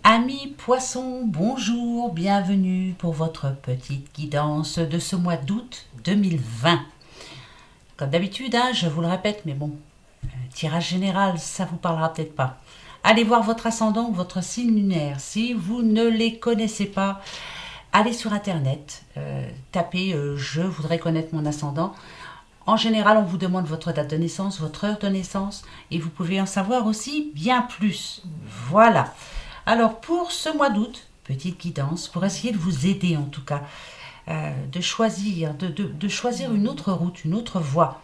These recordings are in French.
Amis poissons, bonjour, bienvenue pour votre petite guidance de ce mois d'août 2020. Comme d'habitude, je vous le répète, mais bon, tirage général, ça vous parlera peut-être pas. Allez voir votre ascendant ou votre signe lunaire. Si vous ne les connaissez pas, allez sur internet, tapez je voudrais connaître mon ascendant. En général, on vous demande votre date de naissance, votre heure de naissance, et vous pouvez en savoir aussi bien plus. Voilà. Alors, pour ce mois d'août, petite guidance, pour essayer de vous aider en tout cas, de choisir une autre route, une autre voie.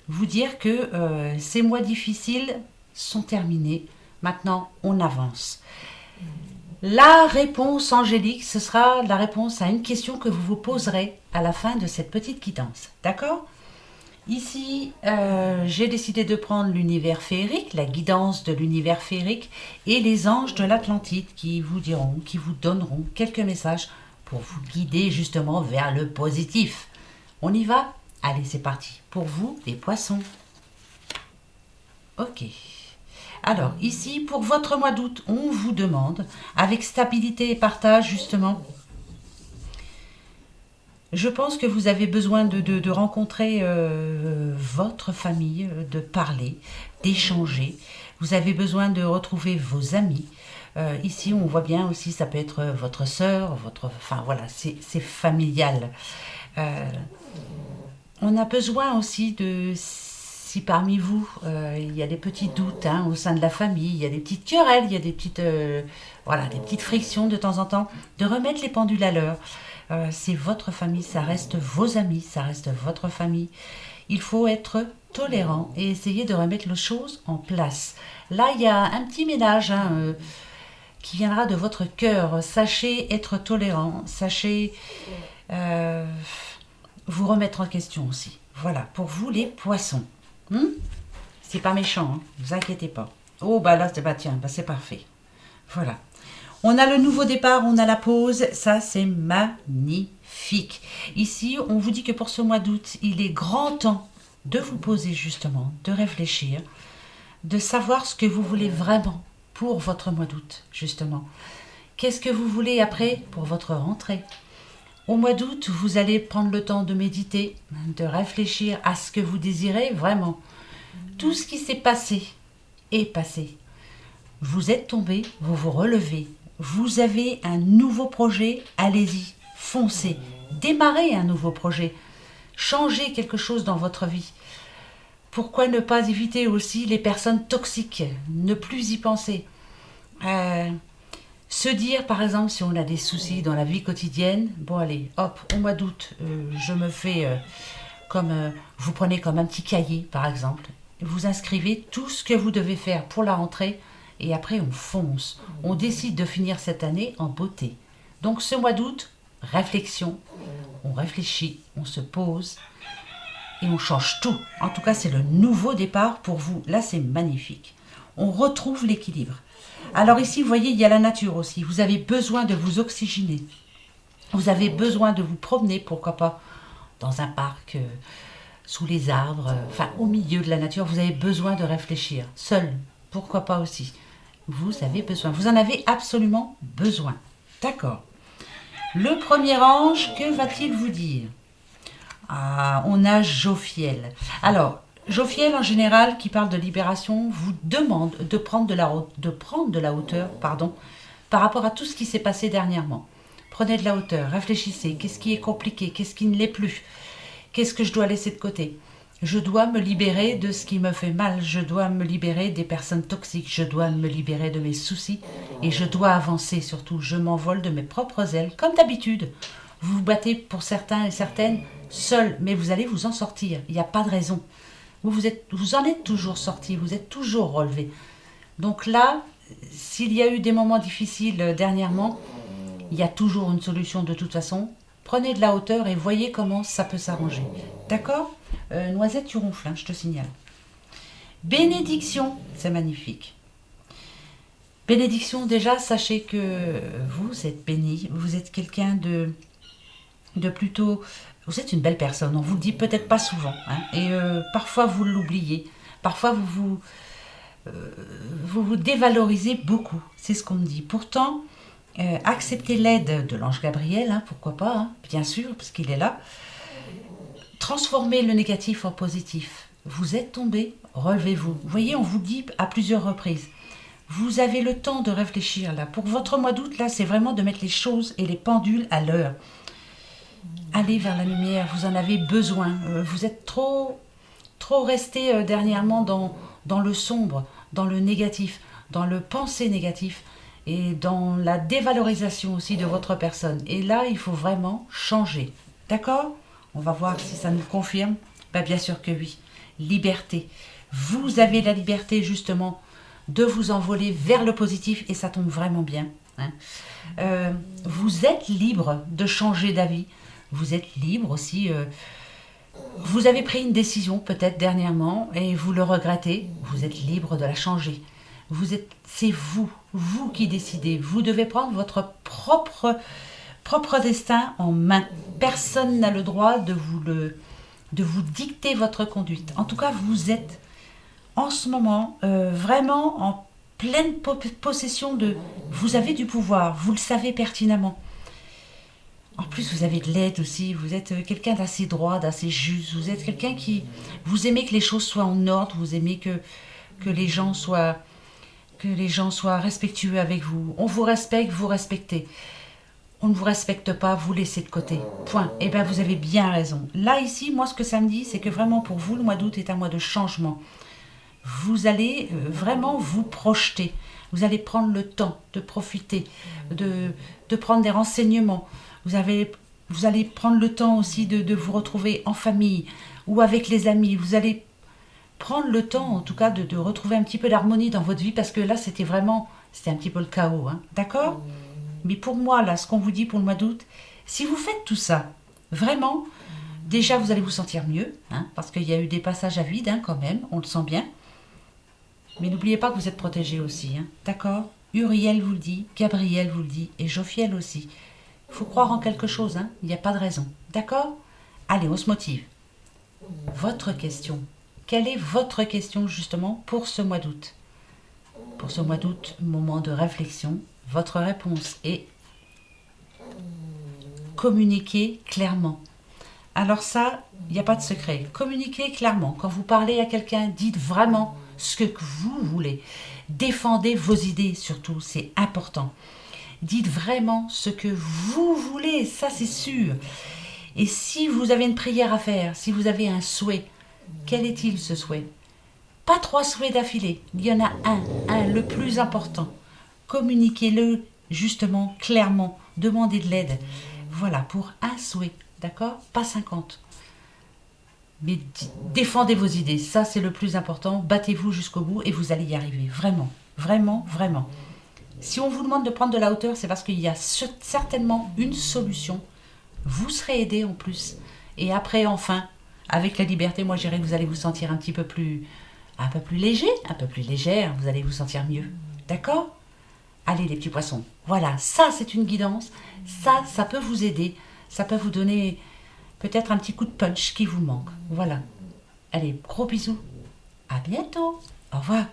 Vous dire que ces mois difficiles sont terminés. Maintenant, on avance. La réponse angélique, ce sera la réponse à une question que vous vous poserez à la fin de cette petite guidance. D'accord ? Ici, j'ai décidé de prendre l'univers féerique, la guidance de l'univers féerique et les anges de l'Atlantide qui vous diront, qui vous donneront quelques messages pour vous guider justement vers le positif. On y va ? Allez, c'est parti. Pour vous, les poissons. Ok. Alors, ici, pour votre mois d'août, on vous demande, avec stabilité et partage justement, je pense que vous avez besoin de rencontrer votre famille, de parler, d'échanger. Vous avez besoin de retrouver vos amis. Ici, on voit bien aussi, ça peut être votre sœur, enfin voilà, c'est familial. On a besoin aussi de, si parmi vous, il y a des petits doutes au sein de la famille, il y a des petites querelles, il y a des petites, des petites frictions de temps en temps, de remettre les pendules à l'heure. C'est votre famille, ça reste vos amis, ça reste votre famille. Il faut être tolérant et essayer de remettre les choses en place. Là, il y a un petit ménage qui viendra de votre cœur. Sachez être tolérant, sachez vous remettre en question aussi. Voilà, pour vous les poissons. C'est pas méchant, vous inquiétez pas. Oh, là, c'est parfait. Voilà. On a le nouveau départ, on a la pause, ça c'est magnifique. Ici, on vous dit que pour ce mois d'août, il est grand temps de vous poser justement, de réfléchir, de savoir ce que vous voulez vraiment pour votre mois d'août, justement. Qu'est-ce que vous voulez après pour votre rentrée ? Au mois d'août, vous allez prendre le temps de méditer, de réfléchir à ce que vous désirez vraiment. Tout ce qui s'est passé est passé. Vous êtes tombé, vous vous relevez. Vous avez un nouveau projet, allez-y, foncez, démarrez un nouveau projet, changez quelque chose dans votre vie. Pourquoi ne pas éviter aussi les personnes toxiques, ne plus y penser. Se dire par exemple si on a des soucis dans la vie quotidienne, bon allez, hop, au mois d'août, je me fais vous prenez comme un petit cahier par exemple, vous inscrivez tout ce que vous devez faire pour la rentrée. Et après, on fonce. On décide de finir cette année en beauté. Donc, ce mois d'août, réflexion. On réfléchit, on se pose et on change tout. En tout cas, c'est le nouveau départ pour vous. Là, c'est magnifique. On retrouve l'équilibre. Alors ici, vous voyez, il y a la nature aussi. Vous avez besoin de vous oxygéner. Vous avez besoin de vous promener, pourquoi pas, dans un parc, sous les arbres, au milieu de la nature. Vous avez besoin de réfléchir. Seul, pourquoi pas aussi. Vous avez besoin, vous en avez absolument besoin. D'accord. Le premier ange, que va-t-il vous dire ? On a Jophiel. Alors, Jophiel, en général, qui parle de libération, vous demande de prendre de la hauteur, par rapport à tout ce qui s'est passé dernièrement. Prenez de la hauteur, réfléchissez. Qu'est-ce qui est compliqué ? Qu'est-ce qui ne l'est plus ? Qu'est-ce que je dois laisser de côté ? Je dois me libérer de ce qui me fait mal, je dois me libérer des personnes toxiques, je dois me libérer de mes soucis et je dois avancer surtout. Je m'envole de mes propres ailes, comme d'habitude. Vous vous battez pour certains et certaines seuls, mais vous allez vous en sortir, il n'y a pas de raison. Vous en êtes toujours sortis, vous êtes toujours relevés. Donc là, s'il y a eu des moments difficiles dernièrement, il y a toujours une solution de toute façon. Prenez de la hauteur et voyez comment ça peut s'arranger. D'accord ? Noisette, tu ronfles, je te signale. Bénédiction, c'est magnifique. Bénédiction, déjà, sachez que vous êtes béni, vous êtes quelqu'un de plutôt... Vous êtes une belle personne, on vous le dit peut-être pas souvent, et parfois vous l'oubliez, parfois vous vous vous dévalorisez beaucoup, c'est ce qu'on me dit. Pourtant, acceptez l'aide de l'ange Gabriel, hein, pourquoi pas, hein, bien sûr, parce qu'il est là. Transformez le négatif en positif. Vous êtes tombé, relevez-vous. Vous voyez, on vous dit à plusieurs reprises. Vous avez le temps de réfléchir là. Pour votre mois d'août, là, c'est vraiment de mettre les choses et les pendules à l'heure. Allez vers la lumière, vous en avez besoin. Vous êtes trop resté dernièrement dans le sombre, dans le négatif, dans le penser négatif et dans la dévalorisation aussi de votre personne. Et là, il faut vraiment changer. D'accord? On va voir si ça nous confirme. Ben, bien sûr que oui. Liberté. Vous avez la liberté justement de vous envoler vers le positif et ça tombe vraiment bien. Hein. Vous êtes libre de changer d'avis. Vous êtes libre aussi. Vous avez pris une décision peut-être dernièrement et vous le regrettez. Vous êtes libre de la changer. C'est vous qui décidez. Vous devez prendre votre propre destin en main. Personne n'a le droit de vous dicter votre conduite. En tout cas, vous êtes en ce moment vraiment en pleine possession de... Vous avez du pouvoir, vous le savez pertinemment. En plus, vous avez de l'aide aussi. Vous êtes quelqu'un d'assez droit, d'assez juste. Vous êtes quelqu'un qui... Vous aimez que les choses soient en ordre. Vous aimez que les gens soient respectueux avec vous. On vous respecte, vous respectez. On ne vous respecte pas, vous laissez de côté. Point. Eh bien, vous avez bien raison. Là, ici, moi, ce que ça me dit, c'est que vraiment, pour vous, le mois d'août est un mois de changement. Vous allez vraiment vous projeter. Vous allez prendre le temps de profiter, de prendre des renseignements. Vous allez prendre le temps aussi de vous retrouver en famille ou avec les amis. Vous allez prendre le temps, en tout cas, de retrouver un petit peu d'harmonie dans votre vie parce que là, c'était un petit peu le chaos. Hein. D'accord ? Mais pour moi, là, ce qu'on vous dit pour le mois d'août, si vous faites tout ça, vraiment, déjà, vous allez vous sentir mieux, hein, parce qu'il y a eu des passages à vide, hein, quand même, on le sent bien. Mais n'oubliez pas que vous êtes protégés aussi, hein, d'accord ? Uriel vous le dit, Gabriel vous le dit, et Jophiel aussi. Il faut croire en quelque chose, hein, il n'y a pas de raison, d'accord ? Allez, on se motive. Votre question. Quelle est votre question, justement, pour ce mois d'août ? Pour ce mois d'août, moment de réflexion. Votre réponse est communiquer clairement. Alors ça, il n'y a pas de secret. Communiquez clairement. Quand vous parlez à quelqu'un, dites vraiment ce que vous voulez. Défendez vos idées surtout, c'est important. Dites vraiment ce que vous voulez, ça c'est sûr. Et si vous avez une prière à faire, si vous avez un souhait, quel est-il ce souhait ? Pas 3 souhaits d'affilée, il y en a un, le plus important. Communiquez-le justement, clairement, demandez de l'aide. Voilà, pour un souhait, d'accord ? Pas 50. Mais défendez vos idées, ça c'est le plus important. Battez-vous jusqu'au bout et vous allez y arriver. Vraiment, vraiment, vraiment. Si on vous demande de prendre de la hauteur, c'est parce qu'il y a certainement une solution. Vous serez aidé en plus. Et après, enfin, avec la liberté, moi je dirais que vous allez vous sentir un peu plus léger, un peu plus légère. Vous allez vous sentir mieux. D'accord ? Allez les petits poissons, voilà, ça c'est une guidance, ça peut vous aider, ça peut vous donner peut-être un petit coup de punch qui vous manque, voilà. Allez, gros bisous, à bientôt, au revoir.